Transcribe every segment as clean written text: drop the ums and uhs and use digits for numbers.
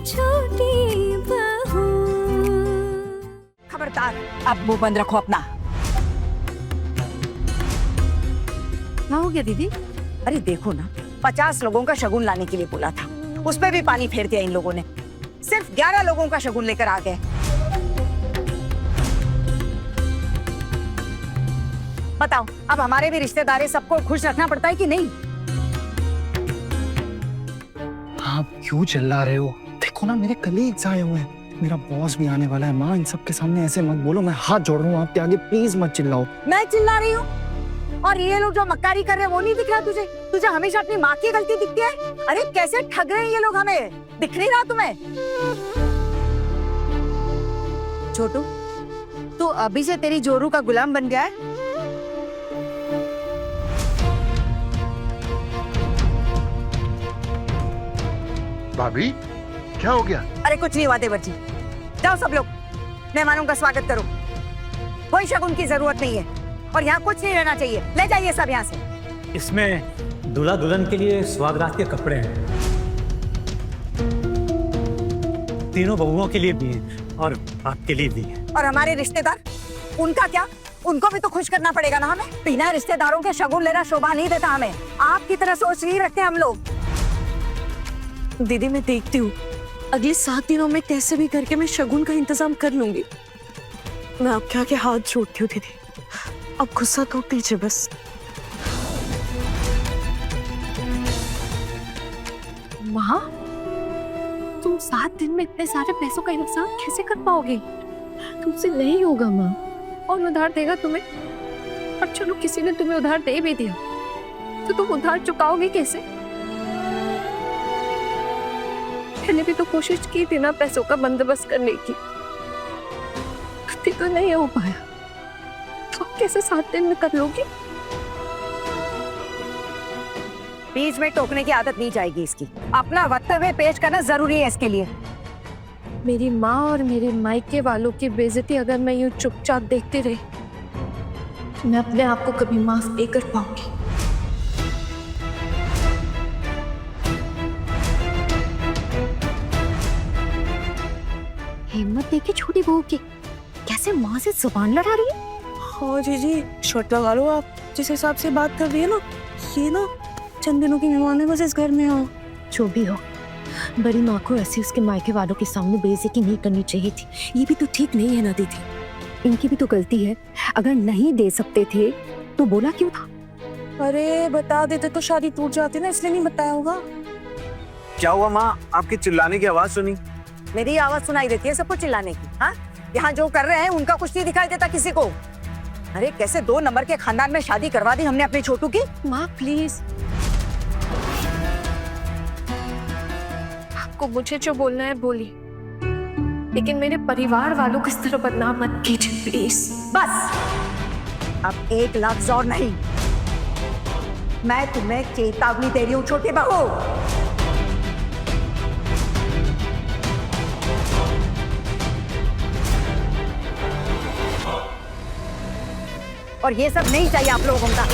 छोटी बहू। खबरदार, अब मुंह बंद रखो अपना। क्या हो गया दीदी? अरे देखो ना, 50 लोगों का शगुन लाने के लिए बोला था, उस पे भी पानी फेर दिया इन लोगों ने। सिर्फ 11 लोगों का शगुन लेकर आ गए। बताओ, अब हमारे भी रिश्तेदार सबको खुश रखना पड़ता है कि नहीं? आप क्यों चिल्ला रहे हो? देखो ना, मेरे कलीग्स आए हुए हैं, मेरा बॉस भी आने वाला है। माँ, इन सब के सामने ऐसे मत बोलो। मैं हाथ जोड़ रहा हूँ आपके आगे, प्लीज मत चिल्लाओ। मैं चिल्ला रही हूँ? और ये लोग जो मक्कारी कर रहे हैं वो नहीं दिख रहा तुझे? तुझे हमेशा अपनी माँ की गलती दिखती है। अरे कैसे ठग रहे हैं ये लोग हमें, दिख नहीं रहा तुम्हें? छोटू, तू अभी से तेरी जोरू का गुलाम बन गया है। भाभी, क्या हो गया? अरे कुछ नहीं हुआ देवर जी, जाओ सब लोग मेहमानों का स्वागत करो। कोई शगुन की जरूरत नहीं है और यहाँ कुछ नहीं रहना चाहिए। ले जाइए सब यहाँ से। इसमें दूल्हा दुल्हन के लिए स्वागरात के कपड़े हैं, तीनों बहुओं के लिए भी हैं और आपके लिए भी हैं। और हमारे रिश्तेदार, उनका क्या? उनको भी तो खुश करना पड़ेगा ना हमें। बिना रिश्तेदारों के शगुन लेना शोभा नहीं देता हमें। आपकी तरह सोच नहीं रखते हम लोग। दीदी, मैं देखती हूँ, अगले 7 दिनों में कैसे भी करके मैं शगुन का इंतजाम कर लूंगी। मैं आपके आगे हाथ जोड़ती हूँ दीदी, अब गुस्सा तो दीजिए बस। माँ, तुम 7 दिन में इतने सारे पैसों का इंतजाम कैसे कर पाओगे? तुमसे नहीं होगा माँ। कौन उधार देगा तुम्हें? और चलो किसी ने तुम्हें उधार दे भी दिया तो तुम उधार चुकाओगे कैसे? मैंने भी तो कोशिश की थी ना पैसों का बंदोबस्त करने की, तो नहीं हो पाया। तो कैसे 7 दिन में कर लोगी? बीच में टोकने की आदत नहीं जाएगी इसकी। अपना वक्तव्य पेश करना जरूरी है इसके लिए। मेरी माँ और मेरे मायके वालों की बेइज्जती अगर मैं यूं चुपचाप देखती रही तो मैं अपने आप को कभी माफ नहीं कर पाऊंगी। हिम्मत देखी छोटी बहू की, कैसे माँ से जुबान लड़ा रही है। हाँ जीजी, शर्ट लगा लो आप। जिस हिसाब से बात कर रही है ना, ये ना चंद दिनों की मेहमान है, बस इस घर में हो। जो भी हो, बड़ी माँ को ऐसे उसके मायके वालों के सामने बेइज्जती नहीं करनी चाहिए थी। ये भी तो ठीक नहीं है ना दीदी, इनकी भी तो गलती है। अगर नहीं दे सकते थे तो बोला क्यों था? अरे बता देते तो शादी टूट जाती ना, इसलिए नहीं बताया होगा। क्या हुआ माँ? आपकी चिल्लाने की आवाज सुनी। मेरी आवाज सुनाई देती है सबको चिल्लाने की? हाँ, यहाँ जो कर रहे हैं उनका कुछ नहीं दिखाई देता किसी को। अरे कैसे 2 नंबर के खानदान में शादी करवा दी हमने अपने छोटू की। माँ प्लीज, आपको मुझे जो बोलना है बोलिए, लेकिन मेरे परिवार वालों को इस तरह बदनाम मत कीजिए प्लीज। बस, अब एक लफ्ज और नहीं। मैं तुम्हें चेतावनी दे रही हूँ छोटी बहू। और ये सब नहीं चाहिए आप लोगों का।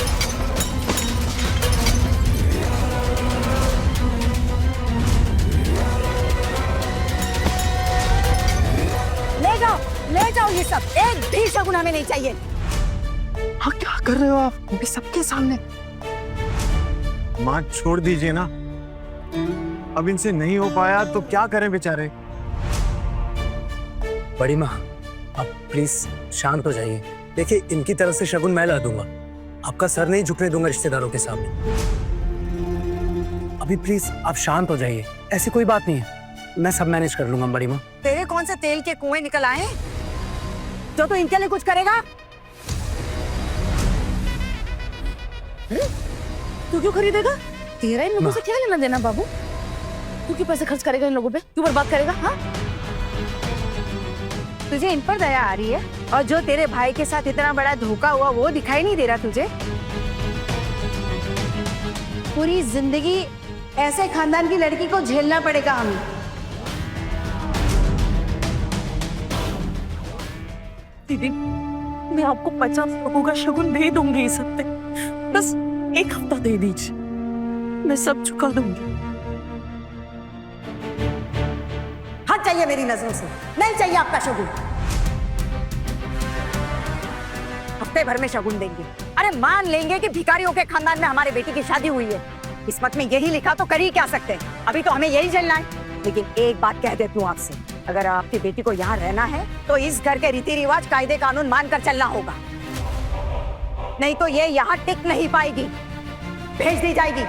ले जाओ ये सब, एक भी शगुन हमें नहीं चाहिए। हाँ, क्या कर रहे हो आप? वो भी सबके सामने। माँ छोड़ दीजिए ना, अब इनसे नहीं हो पाया तो क्या करें बेचारे। बड़ी माँ, आप प्लीज शांत हो जाइए। देखिए, इनकी तरफ से शगुन मैं ला दूंगा, आपका सर नहीं झुकने दूंगा रिश्तेदारों के सामने। अभी प्लीज आप शांत हो जाइए, ऐसी कोई बात नहीं है, मैं सब मैनेज कर लूंगा बड़ी माँ। तेरे कौन से तेल के कुएं निकल आए जो तो इनके लिए कुछ करेगा? तू क्यों खरीदेगा? तेरा इन लोगों से क्या लेना देना बाबू? तू क्यों पैसे खर्च करेगा इन लोगों पे? क्यों बर्बाद करेगा? हाँ, तुझे इन पर दया आ रही है? और जो तेरे भाई के साथ इतना बड़ा धोखा हुआ वो दिखाई नहीं दे रहा तुझे? पूरी जिंदगी ऐसे खानदान की लड़की को झेलना पड़ेगा हमें। दीदी, मैं आपको 50 लोगों का शगुन दे दूंगी इस हफ्ते, बस 1 हफ्ता दे दीजिए, मैं सब चुका दूंगी। हट जाइए मेरी नजरों से, नहीं चाहिए आपका शगुन। हफ्ते भर में शगुन देंगे। अरे मान लेंगे कि भिखारियों के खानदान में हमारे बेटी की शादी हुई है, किस्मत में यही लिखा तो कर ही क्या सकते हैं, अभी तो हमें यही झेलना है। लेकिन एक बात कह देती हूँ आपसे, अगर आपकी बेटी को यहाँ रहना है तो इस घर के रीति रिवाज कायदे कानून मानकर चलना होगा, नहीं तो ये यहाँ टिक नहीं पाएगी, भेज दी जाएगी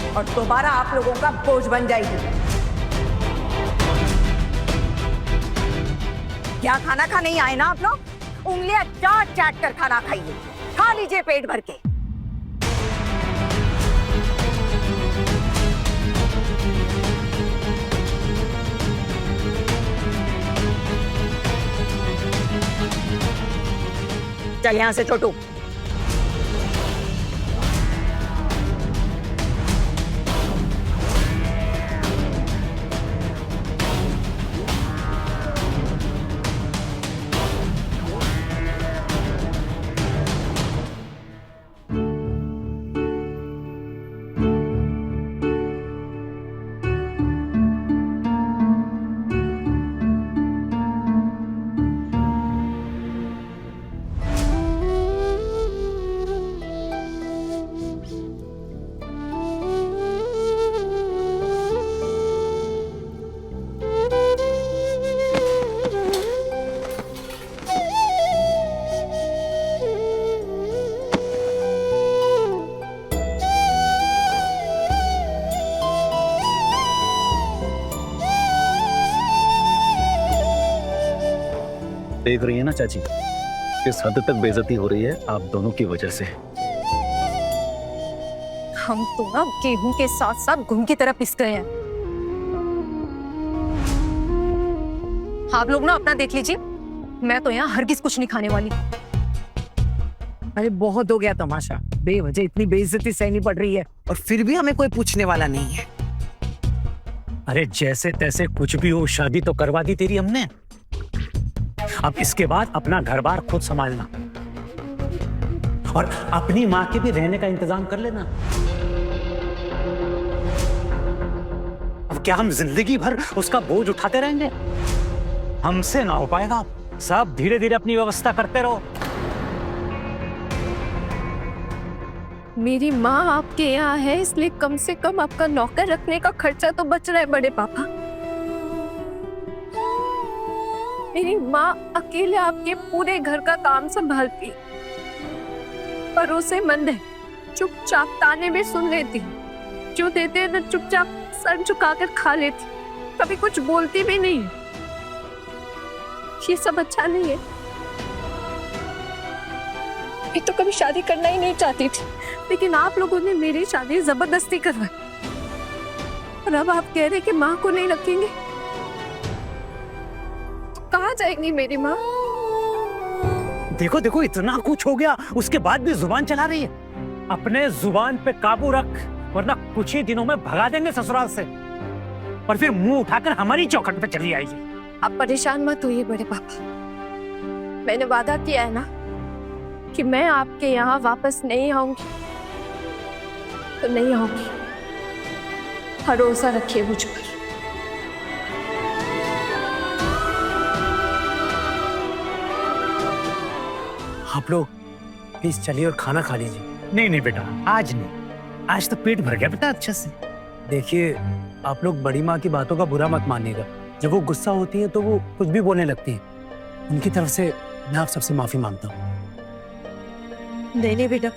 और दोबारा आप लोगों का बोझ बन जाएगी। क्या खाना खा नहीं आए ना आप लोग? उंगलियां चाट चाट कर खाना खाइए, खा लीजिए पेट भर के। चल यहां से छोटू। देख रही है ना चाची, किस हद तक बेइज्जती हो रही है आप दोनों की वजह से। हम तो ना गेहूं के साथ साथ घुन की तरह पिस गए हैं। आप लोग ना अपना देख लीजिए, मैं तो यहाँ हरगिज कुछ नहीं खाने वाली। अरे बहुत हो गया तमाशा, बेवजह इतनी बेइज्जती सहनी पड़ रही है और फिर भी हमें कोई पूछने वाला नहीं है। अरे जैसे तैसे कुछ भी हो, शादी तो करवा दी तेरी हमने, अब इसके बाद अपना घर बार खुद संभालना और अपनी माँ के भी रहने का इंतजाम कर लेना। अब क्या हम जिंदगी भर उसका बोझ उठाते रहेंगे? हमसे ना हो पाएगा, सब धीरे धीरे अपनी व्यवस्था करते रहो। मेरी माँ आपके यहाँ है, इसलिए कम से कम आपका नौकर रखने का खर्चा तो बच रहा है बड़े पापा। मेरी माँ अकेले आपके पूरे घर का काम संभालती, भरोसेमंद है, चुपचाप ताने भी सुन लेती, जो देते हैं ना चुपचाप सर झुकाकर खा लेती, कभी कुछ बोलती भी नहीं। ये सब अच्छा नहीं है। मैं तो कभी शादी करना ही नहीं चाहती थी, लेकिन आप लोगों ने मेरी शादी जबरदस्ती करवाई और अब आप कह रहे कि माँ को नहीं रखेंगे। कहाँ जाएंगी मेरी माँ? देखो देखो, इतना कुछ हो गया, उसके बाद भी जुबान चला रही है। अपने जुबान पे काबू रख, वरना कुछ ही दिनों में भगा देंगे ससुराल से और फिर मुंह उठाकर हमारी चौखट पे चली आएगी। आप परेशान मत होइए बड़े पापा, मैंने वादा किया है ना कि मैं आपके यहाँ वापस नहीं आऊंगी तो नहीं आऊंगी। भरोसा रखिए मुझ पर। आप लोग प्लीज चलिए और खाना खा लीजिए। नहीं नहीं बेटा, आज नहीं, आज तो पेट भर गया बेटा अच्छे से। देखिए, आप लोग बड़ी माँ की बातों का बुरा मत मानिएगा, जब वो गुस्सा होती है तो वो कुछ भी बोलने लगती है। उनकी तरफ से मैं आप सबसे माफी मांगता हूँ। नहीं नहीं बेटा,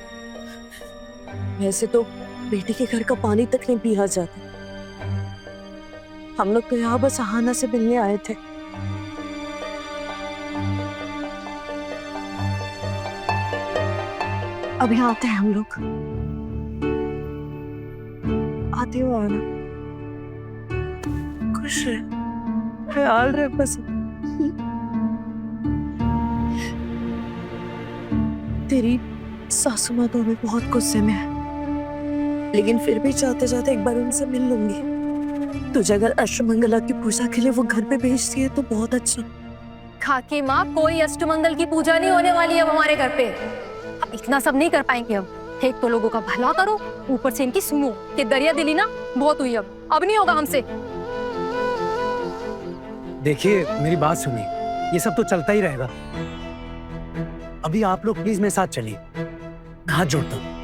वैसे तो बेटी के घर का पानी तक नहीं पिया जाता। हम लोग तो यहाँ बस आहाना से मिलने आए थे। अब यहाँ आते हैं हम लोग। आती हो आना, खुश रहे, ख्याल रहे बस। तेरी सासू माँ तो अभी बहुत गुस्से में है, लेकिन फिर भी चाहते चाहते एक बार उनसे मिल लूंगी। तुझे अगर अष्टमंगला की पूजा के लिए वो घर पे भेजती है तो बहुत अच्छा। खाकी माँ, कोई अष्टमंगल की पूजा नहीं होने वाली है अब हमारे घर पे। अब इतना सब नहीं कर पाएंगे। अब एक तो लोगों का भला करो, ऊपर से इनकी सुनो कि दरिया दिली ना बहुत हुई, अब नहीं होगा हमसे। देखिए मेरी बात सुनिए, ये सब तो चलता ही रहेगा। अभी आप लोग प्लीज मेरे साथ चलिए, हाथ जोड़ता हूँ।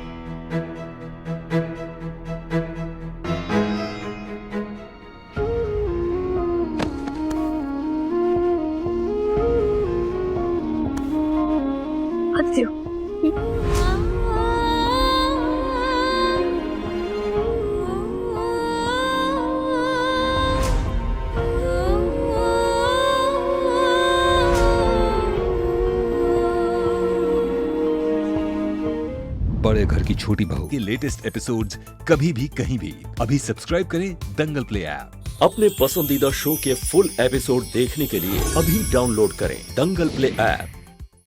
बड़े घर की छोटी बहू के लेटेस्ट एपिसोड्स कभी भी कहीं भी अभी सब्सक्राइब करें दंगल प्ले ऐप। अपने पसंदीदा शो के फुल एपिसोड देखने के लिए अभी डाउनलोड करें दंगल प्ले ऐप।